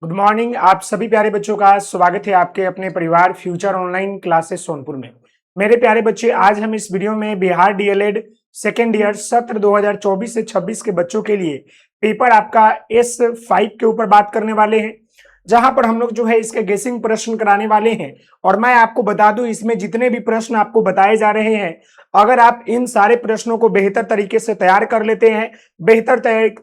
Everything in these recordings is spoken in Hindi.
Good morning. आप सभी प्यारे बच्चों का स्वागत है आपके अपने परिवार फ्यूचर ऑनलाइन क्लासेस सोनपुर में। मेरे प्यारे बच्चे, आज हम इस वीडियो में बिहार डीएलएड सेकेंड ईयर सत्र 2024 से 26 के बच्चों के लिए पेपर आपका S5 के ऊपर बात करने वाले हैं, जहां पर हम लोग जो है इसके गेसिंग प्रश्न कराने वाले हैं। और मैं आपको बता दूं, इसमें जितने भी प्रश्न आपको बताए जा रहे हैं, अगर आप इन सारे प्रश्नों को बेहतर तरीके से तैयार कर लेते हैं, बेहतर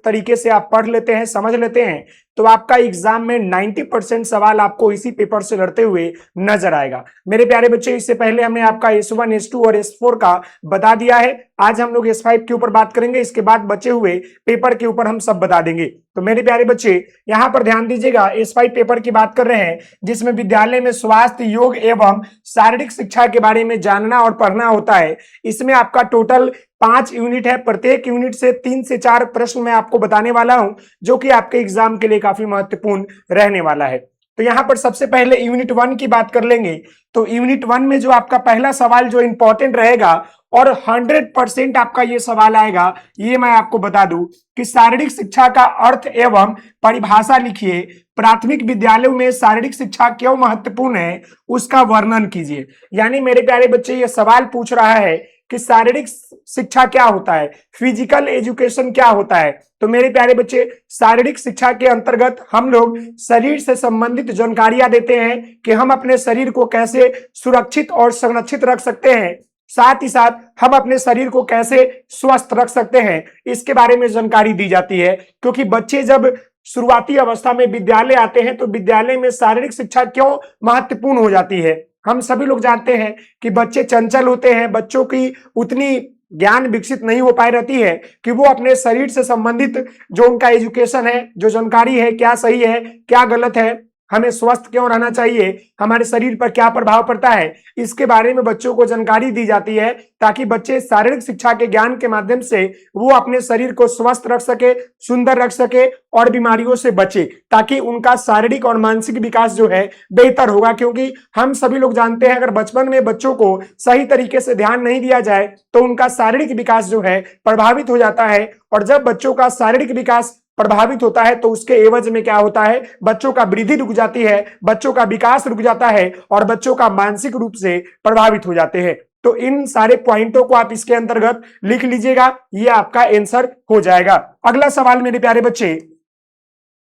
तरीके से आप पढ़ लेते हैं, समझ लेते हैं, तो आपका एग्जाम में 90% सवाल आपको इसी पेपर से लड़ते हुए नजर आएगा। मेरे प्यारे बच्चे, इससे पहले हमने आपका S1, S2 और S4 का बता दिया है। आज हम लोग S5 के ऊपर बात करेंगे, इसके बाद बचे हुए पेपर के ऊपर हम सब बता देंगे। तो मेरे प्यारे बच्चे, यहां पर ध्यान दीजिएगा, S5 पेपर की बात कर रहे हैं, जिसमें विद्यालय में स्वास्थ्य, योग एवं शारीरिक शिक्षा के बारे में जानना और पढ़ना होता है। इसमें आपका टोटल 5 यूनिट है। प्रत्येक यूनिट से 3 से 4 प्रश्न मैं आपको बताने वाला हूं, जो कि आपके एग्जाम के लिए काफी महत्वपूर्ण रहने वाला है। तो यहां पर सबसे पहले यूनिट 1 की बात कर लेंगे। तो यूनिट 1 में जो आपका पहला सवाल जो इंपॉर्टेंट रहेगा और 100% आपका ये सवाल आएगा, ये मैं आपको बता दूं कि शारीरिक शिक्षा का अर्थ एवं परिभाषा लिखिए। प्राथमिक विद्यालयों में शारीरिक शिक्षा क्यों महत्वपूर्ण है, उसका वर्णन कीजिए। यानी मेरे प्यारे बच्चे, ये सवाल पूछ रहा है कि शारीरिक शिक्षा क्या होता है, फिजिकल एजुकेशन क्या होता है। तो मेरे प्यारे बच्चे, शारीरिक शिक्षा के अंतर्गत हम लोग शरीर से संबंधित जानकारियां देते हैं कि हम अपने शरीर को कैसे सुरक्षित और संरक्षित रख सकते हैं, साथ ही साथ हम अपने शरीर को कैसे स्वस्थ रख सकते हैं, इसके बारे में जानकारी दी जाती है। क्योंकि बच्चे जब शुरुआती अवस्था में विद्यालय आते हैं, तो विद्यालय में शारीरिक शिक्षा क्यों महत्वपूर्ण हो जाती है। हम सभी लोग जानते हैं कि बच्चे चंचल होते हैं, बच्चों की उतनी ज्ञान विकसित नहीं हो पाई रहती है कि वो अपने शरीर से संबंधित जो उनका एजुकेशन है, जो जानकारी है, क्या सही है क्या गलत है, हमें स्वस्थ क्यों रहना चाहिए, हमारे शरीर पर क्या प्रभाव पड़ता है, इसके बारे में बच्चों को जानकारी दी जाती है, ताकि बच्चे शारीरिक शिक्षा के ज्ञान के माध्यम से वो अपने शरीर को स्वस्थ रख सके, सुंदर रख सके और बीमारियों से बचे, ताकि उनका शारीरिक और मानसिक विकास जो है बेहतर होगा। क्योंकि हम सभी लोग जानते हैं, अगर बचपन में बच्चों को सही तरीके से ध्यान नहीं दिया जाए तो उनका शारीरिक विकास जो है प्रभावित हो जाता है। और जब बच्चों का शारीरिक विकास प्रभावित होता है तो उसके एवज में क्या होता है, बच्चों का वृद्धि रुक जाती है, बच्चों का विकास रुक जाता है और बच्चों का मानसिक रूप से प्रभावित हो जाते हैं। तो इन सारे पॉइंटों को आप इसके अंतर्गत लिख लीजिएगा, ये आपका आंसर हो जाएगा। अगला सवाल मेरे प्यारे बच्चे,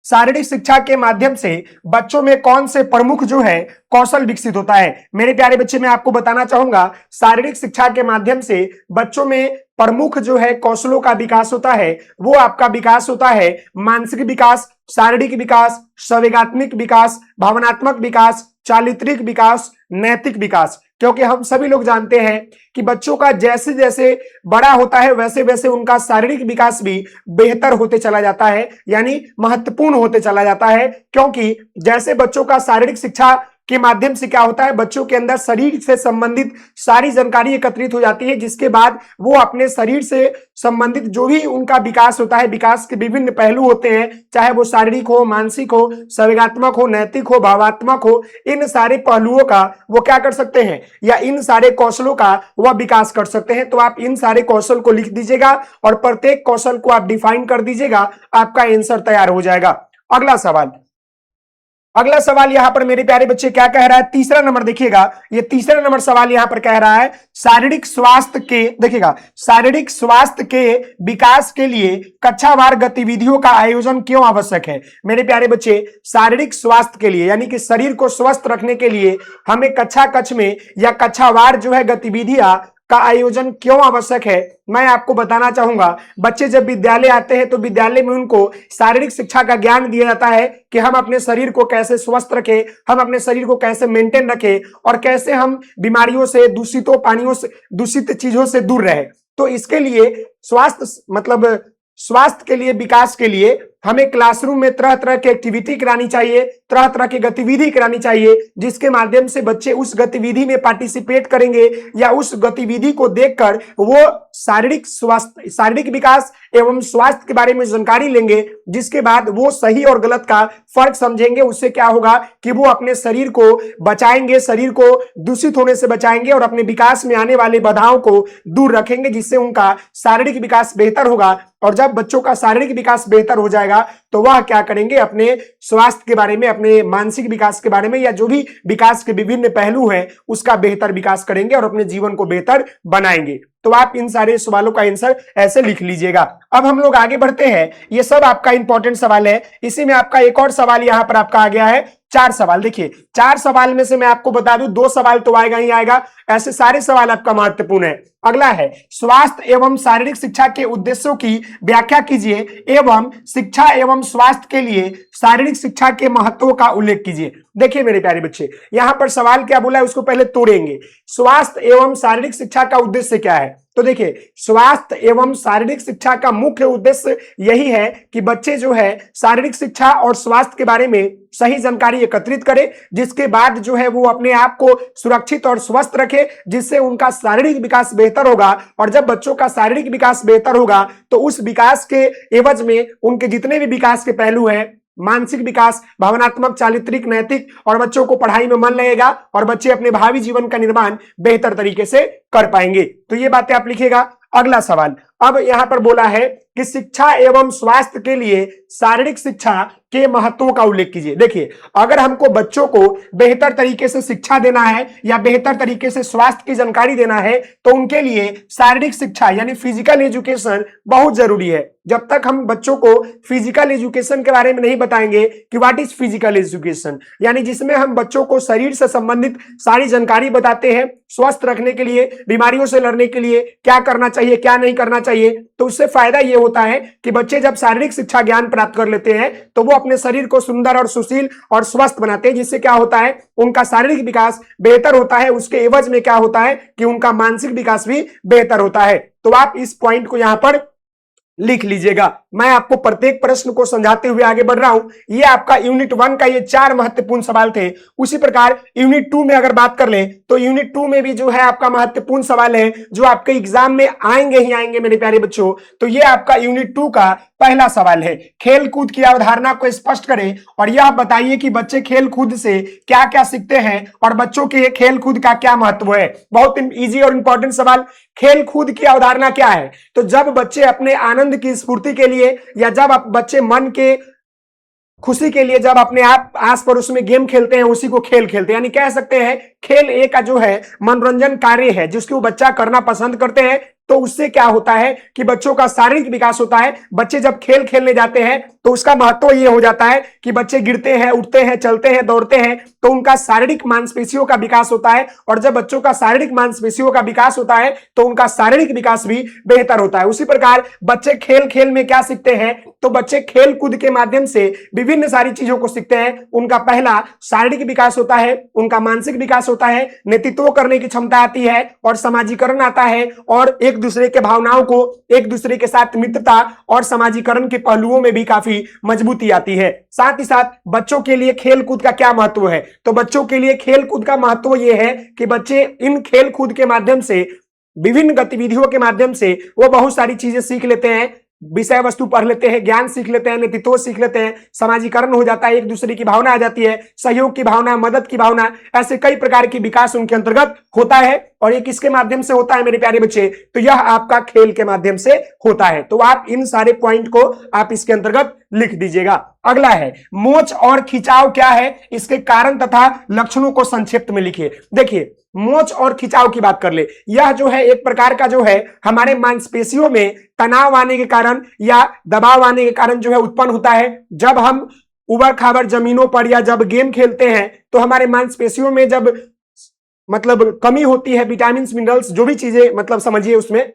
शारीरिक शिक्षा के माध्यम से बच्चों में कौन से प्रमुख जो है कौशल विकसित होता है। मेरे प्यारे बच्चे, मैं आपको बताना चाहूंगा, शारीरिक शिक्षा के माध्यम से बच्चों में प्रमुख जो है कौशलों का विकास होता है। वो आपका विकास होता है मानसिक विकास, शारीरिक विकास, संवेगात्मक विकास, भावनात्मक विकास, चारित्रिक विकास, नैतिक विकास। क्योंकि हम सभी लोग जानते हैं कि बच्चों का जैसे जैसे बड़ा होता है वैसे वैसे उनका शारीरिक विकास भी बेहतर होते चला जाता है, यानी महत्वपूर्ण होते चला जाता है। क्योंकि जैसे बच्चों का शारीरिक शिक्षा के माध्यम से क्या होता है, बच्चों के अंदर शरीर से संबंधित सारी जानकारी एकत्रित हो जाती है, जिसके बाद वो अपने शरीर से संबंधित जो भी उनका विकास होता है, विकास के विभिन्न पहलू होते हैं, चाहे वो शारीरिक हो, मानसिक हो, संवेगात्मक हो, नैतिक हो, भावात्मक हो, इन सारे पहलुओं का वो क्या कर सकते हैं, या इन सारे कौशलों का वह विकास कर सकते हैं। तो आप इन सारे कौशल को लिख दीजिएगा और प्रत्येक कौशल को आप डिफाइन कर दीजिएगा, आपका आंसर तैयार हो जाएगा। अगला सवाल यहां पर मेरे प्यारे बच्चे क्या कह रहा है, तीसरा नंबर देखिएगा। ये तीसरा नंबर सवाल यहां पर कह रहा है, शारीरिक स्वास्थ्य के, देखिएगा, शारीरिक स्वास्थ्य के विकास के लिए कक्षावार गतिविधियों का आयोजन क्यों आवश्यक है। मेरे प्यारे बच्चे, शारीरिक स्वास्थ्य के लिए, यानी कि शरीर को स्वस्थ रखने के लिए हमें कक्षा कक्ष में या कक्षावार जो है गतिविधियां का आयोजन क्यों आवश्यक है, मैं आपको बताना चाहूंगा। बच्चे जब विद्यालय आते हैं तो विद्यालय में उनको शारीरिक शिक्षा का ज्ञान दिया जाता है कि हम अपने शरीर को कैसे स्वस्थ रखें, हम अपने शरीर को कैसे मेंटेन रखें और कैसे हम बीमारियों से, दूषितों पानियों से, दूषित चीजों से दूर रहे। तो इसके लिए स्वास्थ्य के लिए, विकास के लिए हमें क्लासरूम में तरह तरह की एक्टिविटी करानी चाहिए, तरह तरह की गतिविधि करानी चाहिए, जिसके माध्यम से बच्चे उस गतिविधि में पार्टिसिपेट करेंगे या उस गतिविधि को देखकर वो शारीरिक विकास एवं स्वास्थ्य के बारे में जानकारी लेंगे, जिसके बाद वो सही और गलत का फर्क समझेंगे। उससे क्या होगा कि वो अपने शरीर को बचाएंगे, शरीर को दूषित होने से बचाएंगे और अपने विकास में आने वाली बाधाओं को दूर रखेंगे, जिससे उनका शारीरिक विकास बेहतर होगा। और जब बच्चों का शारीरिक विकास बेहतर हो जाएगा आएगा तो वह क्या करेंगे, अपने स्वास्थ्य के बारे में, अपने मानसिक विकास के बारे में, या जो भी विकास के विभिन्न पहलू हैं उसका बेहतर विकास करेंगे और अपने जीवन को बेहतर बनाएंगे। तो आप इन सारे सवालों का आंसर ऐसे लिख लीजिएगा। अब हम लोग आगे बढ़ते हैं, ये सब आपका इंपॉर्टेंट सवाल है। इसी में आपका एक और सवाल यहां पर आपका आ गया है, 4 सवाल। देखिए 4 सवाल में से मैं आपको बता दूं 2 सवाल तो आएगा ही आएगा, ऐसे सारे सवाल आपका महत्वपूर्ण है। अगला है, स्वास्थ्य एवं शारीरिक शिक्षा के उद्देश्यों की व्याख्या कीजिए एवं शिक्षा एवं स्वास्थ्य के लिए शारीरिक शिक्षा के महत्व का उल्लेख कीजिए। देखिए मेरे प्यारे बच्चे, यहां पर सवाल क्या बोला है उसको पहले तोड़ेंगे। स्वास्थ्य एवं शारीरिक शिक्षा का उद्देश्य क्या है? तो देखिए, स्वास्थ्य एवं शारीरिक शिक्षा का मुख्य उद्देश्य यही है कि बच्चे जो है शारीरिक शिक्षा और स्वास्थ्य के बारे में सही जानकारी एकत्रित करें, जिसके बाद जो है वो अपने आप को सुरक्षित और स्वस्थ रखे, जिससे उनका शारीरिक विकास बेहतर होगा। और जब बच्चों का शारीरिक विकास बेहतर होगा तो उस विकास के एवज में उनके जितने भी विकास के पहलू हैं, मानसिक विकास, भावनात्मक, चारित्रिक, नैतिक, और बच्चों को पढ़ाई में मन लगेगा और बच्चे अपने भावी जीवन का निर्माण बेहतर तरीके से कर पाएंगे। तो ये बातें आप लिखिएगा। अगला सवाल, अब यहां पर बोला है कि शिक्षा एवं स्वास्थ्य के लिए शारीरिक शिक्षा के महत्व का उल्लेख कीजिए। देखिए, अगर हमको बच्चों को बेहतर तरीके से शिक्षा देना है या बेहतर तरीके से स्वास्थ्य की जानकारी देना है तो उनके लिए शारीरिक शिक्षा यानी फिजिकल एजुकेशन बहुत जरूरी है। जब तक हम बच्चों को फिजिकल एजुकेशन के बारे में नहीं बताएंगे कि व्हाट इज फिजिकल एजुकेशन, यानी जिसमें हम बच्चों को शरीर से संबंधित सारी जानकारी बताते हैं, स्वस्थ रखने के लिए, बीमारियों से लड़ने के लिए क्या करना चाहिए, क्या नहीं करना चाहिए, तो उससे फायदा यह होता है कि बच्चे जब शारीरिक शिक्षा ज्ञान प्राप्त कर लेते हैं तो वो अपने शरीर को सुंदर और सुशील और स्वस्थ बनाते हैं, जिससे क्या होता है, उनका शारीरिक विकास बेहतर होता है। उसके एवज में क्या होता है कि उनका मानसिक विकास भी बेहतर होता है। तो आप इस पॉइंट को यहां पर लिख लीजिएगा। मैं आपको प्रत्येक प्रश्न को समझाते हुए आगे बढ़ रहा हूं। ये आपका यूनिट 1 का ये 4 महत्वपूर्ण सवाल थे। उसी प्रकार यूनिट 2 में अगर बात कर लें तो यूनिट 2 में भी जो है आपका महत्वपूर्ण सवाल है जो आपके एग्जाम में आएंगे ही आएंगे मेरे प्यारे बच्चों। तो ये आपका यूनिट 2 का पहला सवाल है, खेल कूद की अवधारणा को स्पष्ट करें और यह बताइए कि बच्चे खेल कूद से क्या क्या सीखते हैं और बच्चों के खेल कूद का क्या महत्व है। बहुत इजी और इंपॉर्टेंट सवाल। खेल कूद की अवधारणा क्या है? तो जब बच्चे अपने आनंद की स्फूर्ति के लिए या जब बच्चे मन के खुशी के लिए जब अपने आप आस पड़ोस में गेम खेलते हैं उसी को खेल खेलते हैं, यानी कह सकते हैं खेल एक जो है मनोरंजन कार्य है जिसको बच्चा करना पसंद करते हैं। तो उससे क्या होता है कि बच्चों का शारीरिक विकास होता है। बच्चे जब खेल खेलने जाते हैं तो उसका महत्व यह हो जाता है कि बच्चे गिरते हैं, उठते हैं, चलते हैं, दौड़ते हैं, तो उनका शारीरिक मांसपेशियों का विकास होता है। और जब बच्चों का शारीरिक मांसपेशियों का विकास होता है तो उनका शारीरिक विकास भी बेहतर होता है। उसी प्रकार बच्चे खेल खेल में क्या सीखते हैं? तो बच्चे खेल कूद के माध्यम से विभिन्न सारी चीजों को सीखते हैं। उनका पहला शारीरिक विकास होता है, उनका मानसिक विकास होता है, नेतृत्व करने की क्षमता आती है और समाजीकरण आता है और एक दूसरे के भावनाओं को, एक दूसरे के साथ मित्रता और समाजीकरण के पहलुओं में भी काफी मजबूती आती है। साथ ही साथ बच्चों के लिए खेल कूद का क्या महत्व है? तो बच्चों के लिए खेल कूद का महत्व यह है कि बच्चे इन खेल कूद के माध्यम से, विभिन्न गतिविधियों के माध्यम से वो बहुत सारी चीजें सीख लेते हैं, विषय वस्तु पढ़ लेते हैं, ज्ञान सीख लेते हैं, नेतृत्व सीख लेते हैं, समाजीकरण हो जाता है, एक दूसरे की भावना आ जाती है, सहयोग की भावना, मदद की भावना, ऐसे कई प्रकार की विकास उनके अंतर्गत होता है। और ये किसके माध्यम से होता है मेरे प्यारे बच्चे? तो यह आपका खेल के माध्यम से होता है। तो आप इन सारे पॉइंट को आप इसके अंतर्गत लिख दीजिएगा। अगला है, मोच और खिंचाव क्या है, इसके कारण तथा लक्षणों को संक्षिप्त में लिखिए। देखिए, मोच और खिंचाव की बात कर ले, यह जो है एक प्रकार का जो है हमारे मांसपेशियों में तनाव आने के कारण या दबाव आने के कारण जो है उत्पन्न होता है। जब हम उबड़ खाबड़ जमीनों पर या जब गेम खेलते हैं तो हमारे मांसपेशियों में जब मतलब कमी होती है, विटामिन मिनरल्स जो भी चीजें मतलब समझिए, उसमें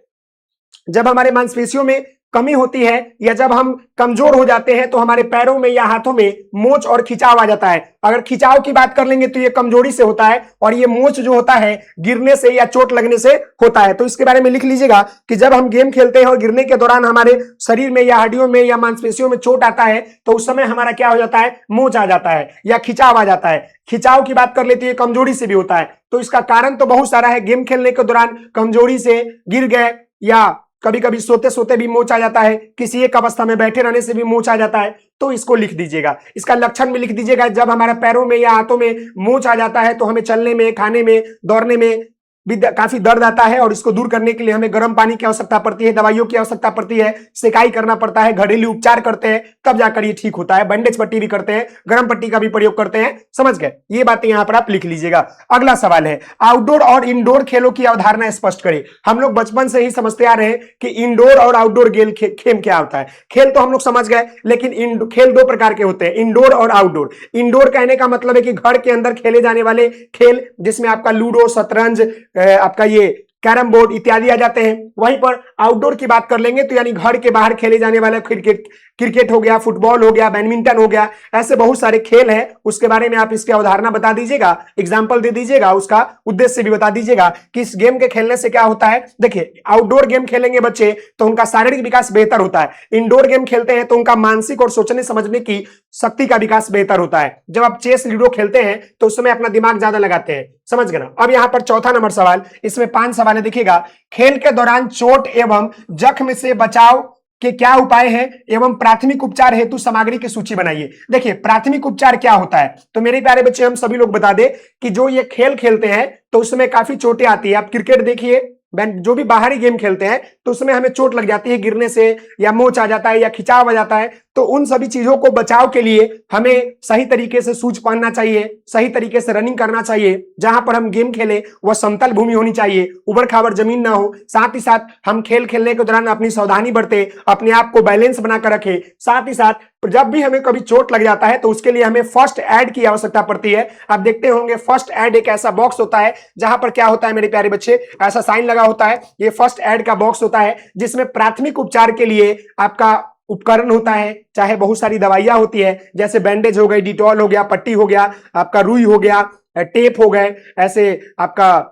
जब हमारे मांसपेशियों में कमी होती है या जब हम कमजोर हो जाते हैं तो हमारे पैरों में या हाथों में मोच और खिंचाव आ जाता है। अगर खिंचाव की बात कर लेंगे तो ये कमजोरी से होता है और ये मोच जो होता है गिरने से या चोट लगने से होता है। तो इसके बारे में लिख लीजिएगा कि जब हम गेम खेलते हैं और गिरने के दौरान हमारे शरीर में या हड्डियों में या मांसपेशियों में चोट आता है तो उस समय हमारा क्या हो जाता है? मोच आ जाता है या खिंचाव आ जाता है। खिंचाव की बात कर लेते हैं, कमजोरी से भी होता है। तो इसका कारण तो बहुत सारा है। गेम खेलने के दौरान कमजोरी से गिर गए या कभी कभी सोते सोते भी मोच आ जाता है, किसी एक अवस्था में बैठे रहने से भी मोच आ जाता है। तो इसको लिख दीजिएगा, इसका लक्षण में लिख दीजिएगा। जब हमारे पैरों में या हाथों में मोच आ जाता है तो हमें चलने में, खाने में, दौड़ने में काफी दर्द आता है और इसको दूर करने के लिए हमें गर्म पानी की आवश्यकता पड़ती है, दवाइयों की आवश्यकता पड़ती है, सेकाई करना पड़ता है, घरेलू उपचार करते हैं, तब जाकर ये ठीक होता है। बैंडेज पट्टी भी करते हैं, गर्म पट्टी का भी प्रयोग करते हैं। समझ गए? ये बातें यहां पर आप लिख लीजिएगा। अगला सवाल है, आउटडोर और इंडोर खेलों की अवधारणा स्पष्ट करें। हम लोग बचपन से ही समझते आ रहे हैं कि इंडोर और आउटडोर खेल क्या होता है। खेल तो हम लोग समझ गए, लेकिन खेल दो प्रकार के होते हैं, इंडोर और आउटडोर। इंडोर कहने का मतलब है कि घर के अंदर खेले जाने वाले खेल, जिसमें आपका लूडो, शतरंज, आपका ये कैरम बोर्ड इत्यादि आ जाते हैं। वहीं पर आउटडोर की बात कर लेंगे तो यानी घर के बाहर खेले जाने वाले क्रिकेट हो गया, फुटबॉल हो गया, बैडमिंटन हो गया, ऐसे बहुत सारे खेल हैं। उसके बारे में आप इसकी अवधारणा बता दीजिएगा, एग्जाम्पल दे दीजिएगा, उसका उद्देश्य भी बता दीजिएगा कि इस गेम के खेलने से क्या होता है। देखिए, आउटडोर गेम खेलेंगे बच्चे तो उनका शारीरिक विकास बेहतर होता है, इंडोर गेम खेलते हैं तो उनका मानसिक और सोचने समझने की शक्ति का विकास बेहतर होता है। जब आप चेस लूडो खेलते हैं तो उस समय अपना दिमाग ज्यादा लगाते हैं। समझ गए ना? अब यहां पर चौथा नंबर सवाल, इसमें 5 सवाल है, देखिएगा। खेल के दौरान चोट एवं जख्म से बचाव के क्या उपाय हैं एवं प्राथमिक उपचार हेतु सामग्री की सूची बनाइए। देखिए, प्राथमिक उपचार क्या होता है तो मेरे प्यारे बच्चे हम सभी लोग बता दें कि जो ये खेल खेलते हैं तो उसमें काफी चोटें आती है। आप क्रिकेट देखिए, जो भी बाहरी गेम खेलते हैं तो उसमें हमें चोट लग जाती है, गिरने से या मोच आ जाता है या खिंचाव आ जाता है। तो उन सभी चीजों को बचाव के लिए हमें सही तरीके से शूज पहनना चाहिए, सही तरीके से रनिंग करना चाहिए। जहां पर हम गेम खेलें वह समतल भूमि होनी चाहिए, उबड़ खाबड़ जमीन ना हो। साथ ही साथ हम खेल खेलने के दौरान अपनी सावधानी बरते, अपने आप को बैलेंस बनाकर रखें। साथ ही साथ जब भी हमें कभी चोट लग जाता है तो उसके लिए हमें फर्स्ट एड की आवश्यकता पड़ती है। आप देखते होंगे फर्स्ट एड एक ऐसा बॉक्स होता है जहां पर क्या होता है मेरे प्यारे बच्चे, ऐसा साइन लगा होता है, ये फर्स्ट एड का बॉक्स होता है जिसमें प्राथमिक उपचार के लिए आपका उपकरण होता है। चाहे बहुत सारी दवाइयां होती है, जैसे बैंडेज हो गई, डिटॉल हो गया, पट्टी हो गया, आपका रुई हो गया, टेप हो गए, ऐसे आपका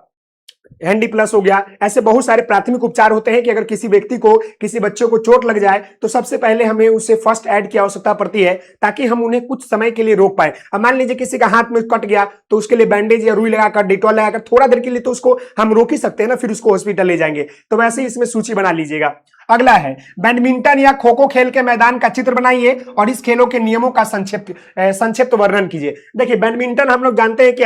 हैंडी प्लस हो गया। ऐसे बहुत सारे प्राथमिक उपचार होते हैं कि अगर किसी व्यक्ति को, किसी बच्चे को चोट लग जाए तो सबसे पहले हमें उसे फर्स्ट एड की आवश्यकता पड़ती है ताकि हम उन्हें कुछ समय के लिए रोक पाए। अब मान लीजिए किसी का हाथ में कट गया तो उसके लिए बैंडेज या रुई लगाकर, डिटॉल लगाकर थोड़ा देर के लिए तो उसको हम रोक ही सकते हैं ना, फिर उसको हॉस्पिटल ले जाएंगे। तो वैसे ही इसमें सूची बना लीजिएगा। अगला है, बैडमिंटन या खो खो खेल के मैदान का चित्र बनाइए और इस खेलों के नियमों का संक्षिप्त वर्णन कीजिए। देखिए, बैडमिंटन हम लोग जानते हैं कि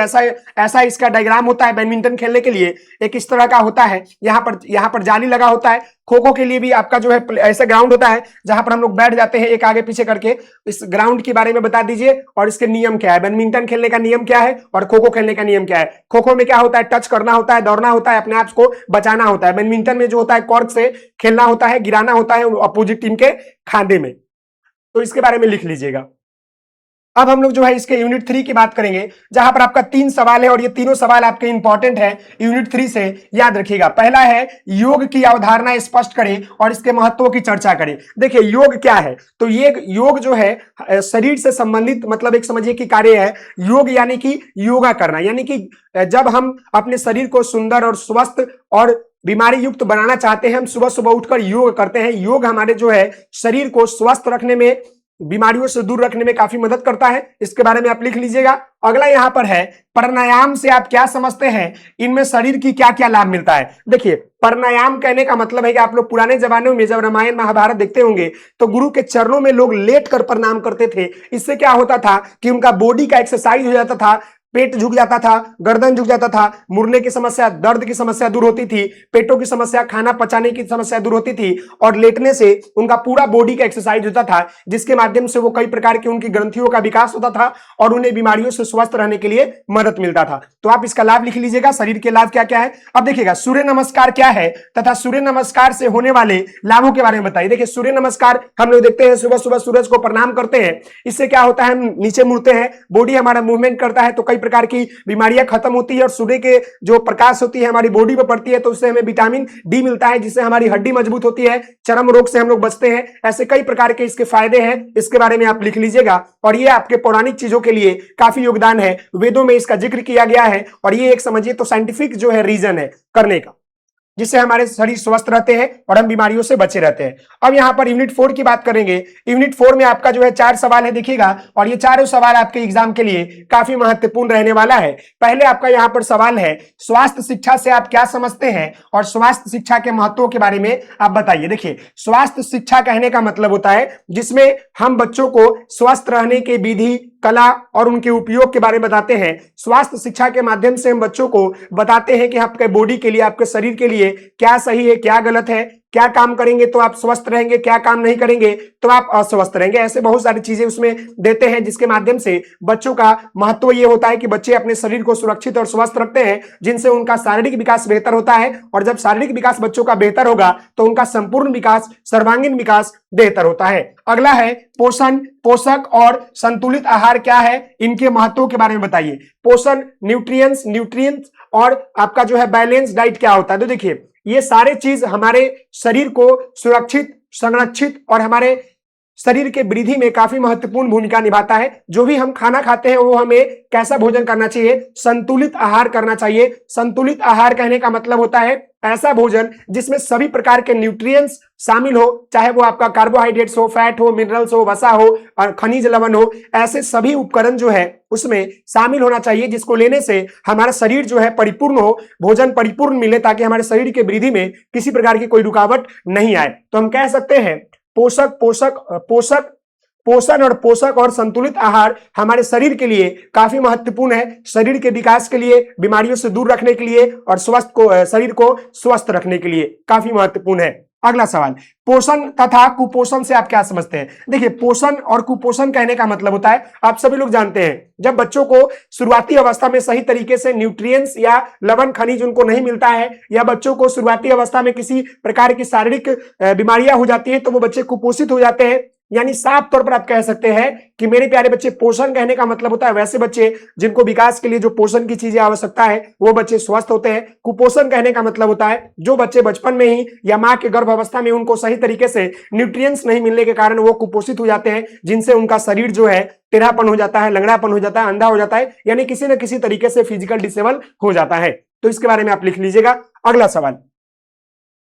ऐसा इसका डायग्राम होता है। बैडमिंटन खेलने के लिए एक इस तरह का होता है, यहाँ पर जाली लगा होता है। खो खो के लिए भी आपका जो है ऐसा ग्राउंड होता है जहां पर हम लोग बैठ जाते हैं एक आगे पीछे करके। इस ग्राउंड के बारे में बता दीजिए और इसके नियम क्या है। बैडमिंटन खेलने का नियम क्या है और खो खो खेलने का नियम क्या है। खो खो में क्या होता है, टच करना होता है, दौड़ना होता है, अपने आप को बचाना होता है। बैडमिंटन में जो होता है कॉर्क से खेलना होता है, गिराना होता है अपोजिट टीम के खांधे में। तो इसके बारे में लिख लीजिएगा। अब हम लोग जो है इसके यूनिट 3 की बात करेंगे, जहां पर आपका 3 सवाल है और ये तीनों सवाल आपके इंपॉर्टेंट है यूनिट 3 से, याद रखिएगा। पहला है, योग की अवधारणा स्पष्ट करें और इसके महत्व की चर्चा करें। देखिए, योग क्या है तो ये योग जो है शरीर से संबंधित, मतलब एक समझिए कि कार्य है। योग यानी कि योगा करना, यानी कि जब हम अपने शरीर को सुंदर और स्वस्थ और बीमारी युक्त बनाना चाहते हैं, हम सुबह सुबह उठकर योग करते हैं। योग हमारे जो है शरीर को स्वस्थ रखने में, बीमारियों से दूर रखने में काफी मदद करता है। इसके बारे में आप लिख लीजिएगा। अगला यहां पर है, प्राणायाम से आप क्या समझते हैं, इनमें शरीर की क्या क्या लाभ मिलता है। देखिए, प्राणायाम कहने का मतलब है कि आप लोग पुराने जमाने में जब रामायण महाभारत देखते होंगे तो गुरु के चरणों में लोग लेट कर प्रणाम करते थे। इससे क्या होता था कि उनका बॉडी का एक्सरसाइज हो जाता था, पेट झुक जाता था, गर्दन झुक जाता था, मुड़ने की समस्या, दर्द की समस्या दूर होती थी, पेटों की समस्या, खाना पचाने की समस्या दूर होती थी और लेटने से उनका पूरा बॉडी का एक्सरसाइज होता था, जिसके माध्यम से वो कई प्रकार की उनकी ग्रंथियों का विकास होता था और उन्हें बीमारियों से स्वस्थ रहने के लिए मदद मिलता था। तो आप इसका लाभ लिख लीजिएगा, शरीर के लाभ क्या क्या है। अब देखिएगा, सूर्य नमस्कार क्या है तथा सूर्य नमस्कार से होने वाले लाभों के बारे में बताइए। देखिए, सूर्य नमस्कार हम लोग देखते हैं सुबह सुबह सूरज को प्रणाम करते हैं, इससे क्या होता है, हम नीचे मुड़ते हैं, बॉडी हमारा मूवमेंट करता है तो कई प्रकार की बीमारियां खत्म होती है और सूर्य के जो प्रकाश होती है हमारी बॉडी पर पड़ती है तो उससे हमें विटामिन डी मिलता है, जिससे हमारी हड्डी मजबूत होती है, चर्म रोग से हम लोग बचते हैं। ऐसे कई प्रकार के इसके फायदे हैं, इसके बारे में आप लिख लीजिएगा। और ये आपके पौराणिक चीजों के लिए काफी योगदान है, वेदों में इसका जिक्र किया गया है और ये एक समझिए तो साइंटिफिक जो है रीजन है करने का, जिससे हमारे शरीर स्वस्थ रहते हैं और हम बीमारियों से बचे रहते हैं। अब यहां पर यूनिट 4 की बात करेंगे। यूनिट 4 में आपका जो है 4 सवाल है, देखिएगा, और ये चारों सवाल आपके एग्जाम के लिए काफी महत्वपूर्ण रहने वाला है। पहले आपका यहां पर सवाल है, स्वास्थ्य शिक्षा से आप क्या समझते हैं और स्वास्थ्य शिक्षा के महत्व के बारे में आप बताइए। देखिए, स्वास्थ्य शिक्षा कहने का मतलब होता है जिसमें हम बच्चों को स्वस्थ रहने के विधि, कला और उनके उपयोग के बारे में बताते हैं। स्वास्थ्य शिक्षा के माध्यम से हम बच्चों को बताते हैं कि आपके बॉडी के लिए, आपके शरीर के लिए क्या सही है, क्या गलत है, क्या काम करेंगे तो आप स्वस्थ रहेंगे, क्या काम नहीं करेंगे तो आप अस्वस्थ रहेंगे। ऐसे बहुत सारी चीजें उसमें देते हैं, जिसके माध्यम से बच्चों का महत्व ये होता है कि बच्चे अपने शरीर को सुरक्षित और स्वस्थ रखते हैं, जिनसे उनका शारीरिक विकास बेहतर होता है। और जब शारीरिक विकास बच्चों का बेहतर होगा तो उनका संपूर्ण विकास, सर्वांगीण विकास बेहतर होता है। अगला है पोषण, पोषक और संतुलित आहार क्या है, इनके महत्व के बारे में बताइए। पोषण, न्यूट्रिएंट्स और आपका जो है बैलेंस डाइट क्या होता है। तो देखिए, ये सारे चीज हमारे शरीर को सुरक्षित, संरक्षित और हमारे शरीर के वृद्धि में काफी महत्वपूर्ण भूमिका निभाता है। जो भी हम खाना खाते हैं वो हमें कैसा भोजन करना चाहिए, संतुलित आहार करना चाहिए। संतुलित आहार कहने का मतलब होता है ऐसा भोजन जिसमें सभी प्रकार के न्यूट्रिएंट्स शामिल हो, चाहे वो आपका कार्बोहाइड्रेट्स हो, फैट हो, मिनरल्स हो, वसा हो और खनिज लवण हो। ऐसे सभी उपकरण जो है उसमें शामिल होना चाहिए, जिसको लेने से हमारा शरीर जो है परिपूर्ण हो, भोजन परिपूर्ण मिले, ताकि हमारे शरीर के वृद्धि में किसी प्रकार की कोई रुकावट नहीं आए। तो हम कह सकते हैं पोषण और पोषक और संतुलित आहार हमारे शरीर के लिए काफी महत्वपूर्ण है, शरीर के विकास के लिए, बीमारियों से दूर रखने के लिए और शरीर को स्वस्थ रखने के लिए काफी महत्वपूर्ण है। अगला सवाल, पोषण तथा कुपोषण से आप क्या समझते हैं। देखिए, पोषण और कुपोषण कहने का मतलब होता है, आप सभी लोग जानते हैं, जब बच्चों को शुरुआती अवस्था में सही तरीके से न्यूट्रिएंट्स या लवण खनिज उनको नहीं मिलता है, या बच्चों को शुरुआती अवस्था में किसी प्रकार की शारीरिक बीमारियां हो जाती है, तो वो बच्चे कुपोषित हो जाते हैं। यानी साफ तौर पर आप कह सकते हैं कि मेरे प्यारे बच्चे, पोषण कहने का मतलब होता है वैसे बच्चे जिनको विकास के लिए जो पोषण की चीजें आवश्यकता है वो बच्चे स्वस्थ होते हैं। कुपोषण कहने का मतलब होता है जो बच्चे बचपन में ही या मां के गर्भ अवस्था में उनको सही तरीके से न्यूट्रिएंट्स नहीं मिलने के कारण वो कुपोषित हो जाते हैं, जिनसे उनका शरीर जो है टेढ़ापन हो जाता है, लंगड़ापन हो जाता है, अंधा हो जाता है, यानी किसी न किसी तरीके से फिजिकल डिसेबल हो जाता है। तो इसके बारे में आप लिख लीजिएगा। अगला सवाल,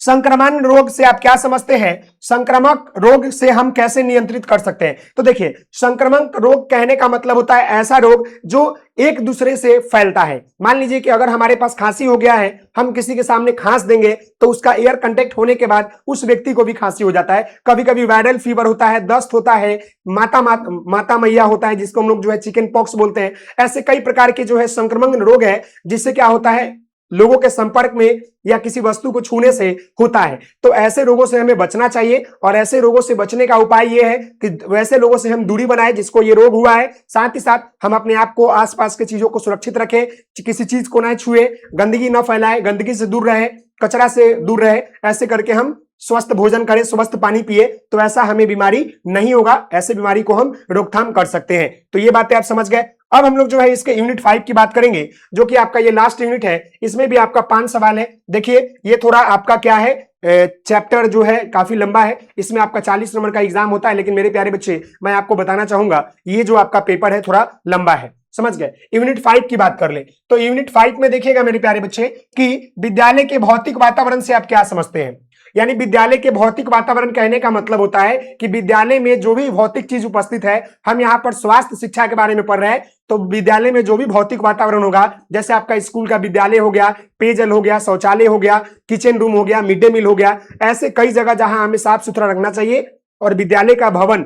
संक्रमण रोग से आप क्या समझते हैं, संक्रामक रोग से हम कैसे नियंत्रित कर सकते हैं। तो देखिए, संक्रमण रोग कहने का मतलब होता है ऐसा रोग जो एक दूसरे से फैलता है। मान लीजिए कि अगर हमारे पास खांसी हो गया है, हम किसी के सामने खांस देंगे तो उसका एयर कांटेक्ट होने के बाद उस व्यक्ति को भी खांसी हो जाता है। कभी कभी वायरल फीवर होता है, दस्त होता है, माता मैया होता है, जिसको हम लोग जो है चिकन पॉक्स बोलते हैं। ऐसे कई प्रकार के जो है संक्रमण रोग है, जिससे क्या होता है, लोगों के संपर्क में या किसी वस्तु को छूने से होता है। तो ऐसे रोगों से हमें बचना चाहिए, और ऐसे रोगों से बचने का उपाय यह है कि वैसे लोगों से हम दूरी बनाएं जिसको ये रोग हुआ है। साथ ही साथ हम अपने आप को, आसपास के चीजों को सुरक्षित रखें, किसी चीज को ना छुए, गंदगी ना फैलाएं, गंदगी से दूर रहे, कचरा से दूर रहे। ऐसे करके हम स्वस्थ भोजन करें, स्वस्थ पानी पिए, तो ऐसा हमें बीमारी नहीं होगा, ऐसे बीमारी को हम रोकथाम कर सकते हैं। तो ये बातें आप समझ गए। अब हम लोग जो है इसके यूनिट 5 की बात करेंगे, जो कि आपका ये लास्ट यूनिट है। इसमें भी आपका 5 सवाल है। देखिए, ये थोड़ा आपका क्या है, चैप्टर जो है काफी लंबा है, इसमें आपका 40 नंबर का एग्जाम होता है। लेकिन मेरे प्यारे बच्चे, मैं आपको बताना चाहूंगा, ये जो आपका पेपर है थोड़ा लंबा है, समझ गए। यूनिट 5 की बात कर ले तो यूनिट 5 में देखिएगा मेरे प्यारे बच्चे कि विद्यालय के भौतिक वातावरण से आप क्या समझते हैं। यानी विद्यालय के भौतिक वातावरण कहने का मतलब होता है कि विद्यालय में जो भी भौतिक चीज उपस्थित है, हम यहाँ पर स्वास्थ्य शिक्षा के बारे में पढ़ रहे हैं, तो विद्यालय में जो भी भौतिक वातावरण होगा, जैसे आपका स्कूल का विद्यालय हो गया, पेयजल हो गया, शौचालय हो गया, किचन रूम हो गया, मिड डे मील हो गया, ऐसे कई जगह जहां हमें साफ सुथरा रखना चाहिए। और विद्यालय का भवन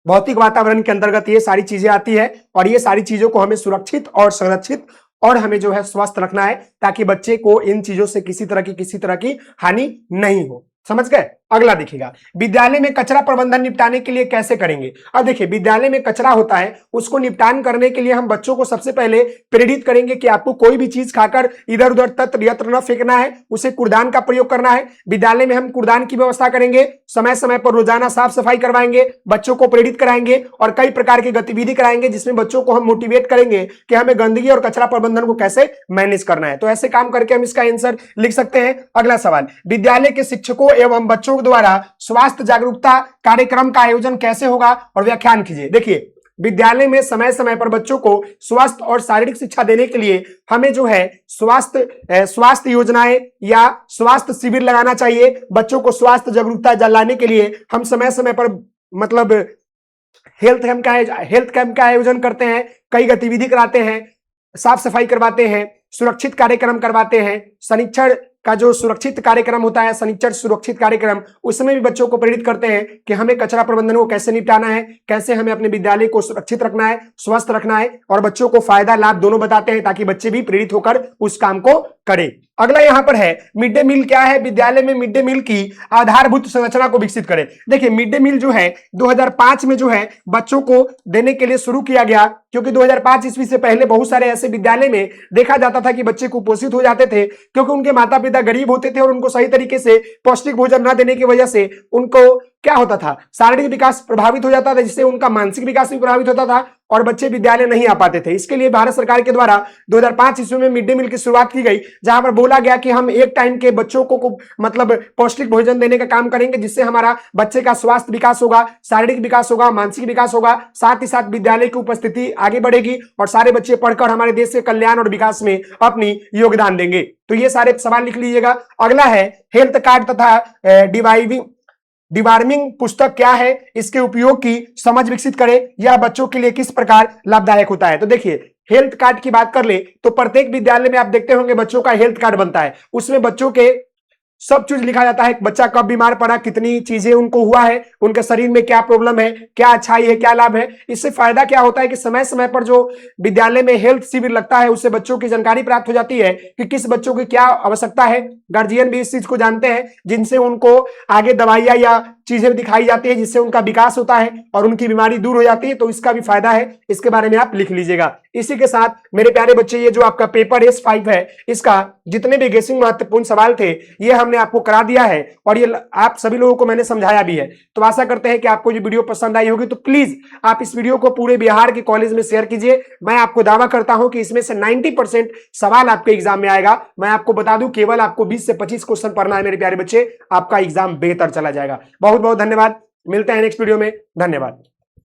भौतिक वातावरण के अंतर्गत ये सारी चीजें आती है, और ये सारी चीजों को हमें सुरक्षित और संरक्षित और हमें जो है स्वस्थ रखना है, ताकि बच्चे को इन चीजों से किसी तरह की हानि नहीं हो। समझ गए। अगला देखिएगा, विद्यालय में कचरा प्रबंधन निपटाने के लिए कैसे करेंगे। अब देखिए, विद्यालय में कचरा होता है, उसको निपटान करने के लिए हम बच्चों को सबसे पहले प्रेरित करेंगे कि आपको कोई भी चीज खाकर इधर उधर तत्र यत्र न फेंकना है, उसे कूड़ान का प्रयोग करना है। विद्यालय में हम कूड़ान की व्यवस्था करेंगे, समय समय पर रोजाना साफ सफाई करवाएंगे, बच्चों को प्रेरित कराएंगे और कई प्रकार की गतिविधि कराएंगे, जिसमें बच्चों को हम मोटिवेट करेंगे कि हमें गंदगी और कचरा प्रबंधन को कैसे मैनेज करना है। तो ऐसे काम करके हम इसका आंसर लिख सकते हैं। अगला सवाल, विद्यालय के शिक्षकों एवं बच्चों द्वारा स्वास्थ्य जागरूकता कार्यक्रम का आयोजन कैसे होगा और व्याख्यान कीजिए। देखिए, विद्यालय में समय समय पर बच्चों को स्वास्थ्य और शारीरिक शिक्षा देने के लिए हमें जो है स्वास्थ्य योजनाएं या स्वास्थ्य शिविर लगाना चाहिए। बच्चों को स्वास्थ्य जागरूकता लाने के लिए हम समय समय पर मतलब हेल्थ कैंप का आयोजन करते हैं, कई गतिविधि कराते हैं, साफ सफाई करवाते हैं, सुरक्षित कार्यक्रम करवाते हैं, शनिक्षण का जो सुरक्षित कार्यक्रम होता है, शनिचर सुरक्षित कार्यक्रम, उसमें भी बच्चों को प्रेरित करते हैं कि हमें कचरा प्रबंधन को कैसे निपटाना है, कैसे हमें अपने विद्यालय को सुरक्षित रखना है, स्वस्थ रखना है, और बच्चों को फायदा लाभ दोनों बताते हैं ताकि बच्चे भी प्रेरित होकर उस काम को करें। अगला यहां पर है मिड डे मील क्या है, विद्यालय में मिड डे मील की आधारभूत संरचना को विकसित करें। देखिए मिड डे मील जो है 2005 में जो है बच्चों को देने के लिए शुरू किया गया, क्योंकि 2005 ईस्वी से पहले बहुत सारे ऐसे विद्यालय में देखा जाता था कि बच्चे कुपोषित हो जाते थे, क्योंकि उनके माता पिता गरीब होते थे और उनको सही तरीके से पौष्टिक भोजन न देने की वजह से उनको क्या होता था, शारीरिक विकास प्रभावित हो जाता था, जिससे उनका मानसिक विकास भी प्रभावित होता था और बच्चे विद्यालय नहीं आ पाते थे। इसके लिए भारत सरकार के द्वारा 2005 ईस्वी में मिड डे मील की शुरुआत की गई, जहां पर बोला गया कि हम एक टाइम के बच्चों को मतलब पौष्टिक भोजन देने का काम करेंगे, जिससे हमारा बच्चे का स्वास्थ्य विकास होगा, शारीरिक विकास होगा, मानसिक विकास होगा, साथ ही साथ विद्यालय की उपस्थिति आगे बढ़ेगी और सारे बच्चे पढ़कर हमारे देश के कल्याण और विकास में अपनी योगदान देंगे। तो ये सारे सवाल लिख लीजिएगा। अगला है हेल्थ कार्ड तथा डिवार्मिंग पुस्तक क्या है, इसके उपयोग की समझ विकसित करें, यह बच्चों के लिए किस प्रकार लाभदायक होता है। तो देखिए हेल्थ कार्ड की बात कर ले तो प्रत्येक विद्यालय में आप देखते होंगे बच्चों का हेल्थ कार्ड बनता है, उसमें बच्चों के सब चीज लिखा जाता है, बच्चा कब बीमार पड़ा, कितनी चीजें उनको हुआ है, उनके शरीर में क्या प्रॉब्लम है, क्या अच्छाई है, क्या लाभ है। इससे फायदा क्या होता है कि समय समय पर जो विद्यालय में हेल्थ शिविर लगता है उससे बच्चों की जानकारी प्राप्त हो जाती है कि किस बच्चों की क्या आवश्यकता है। गार्जियन भी इस चीज को जानते हैं, जिनसे उनको आगे दवाइयां या चीजें दिखाई जाती है, जिससे उनका विकास होता है और उनकी बीमारी दूर हो जाती है। तो इसका भी फायदा है, इसके बारे में आप लिख लीजिएगा। इसी के साथ मेरे प्यारे बच्चे ये जो आपका पेपर S5 है, इसका जितने भी गेसिंग महत्वपूर्ण सवाल थे ये हमने आपको करा दिया है और ये आप सभी लोगों को मैंने समझाया भी है। तो आशा करते हैं कि आपको ये वीडियो पसंद आई होगी। तो प्लीज आप इस वीडियो को पूरे बिहार के कॉलेज में शेयर कीजिए। मैं आपको दावा करता हूं कि इसमें से 90% सवाल आपके एग्जाम में आएगा। मैं आपको बता दूं केवल आपको 20 से 25 क्वेश्चन पढ़ना है मेरे प्यारे बच्चे, आपका एग्जाम बेहतर चला जाएगा। बहुत बहुत धन्यवाद, मिलते हैं नेक्स्ट वीडियो में। धन्यवाद।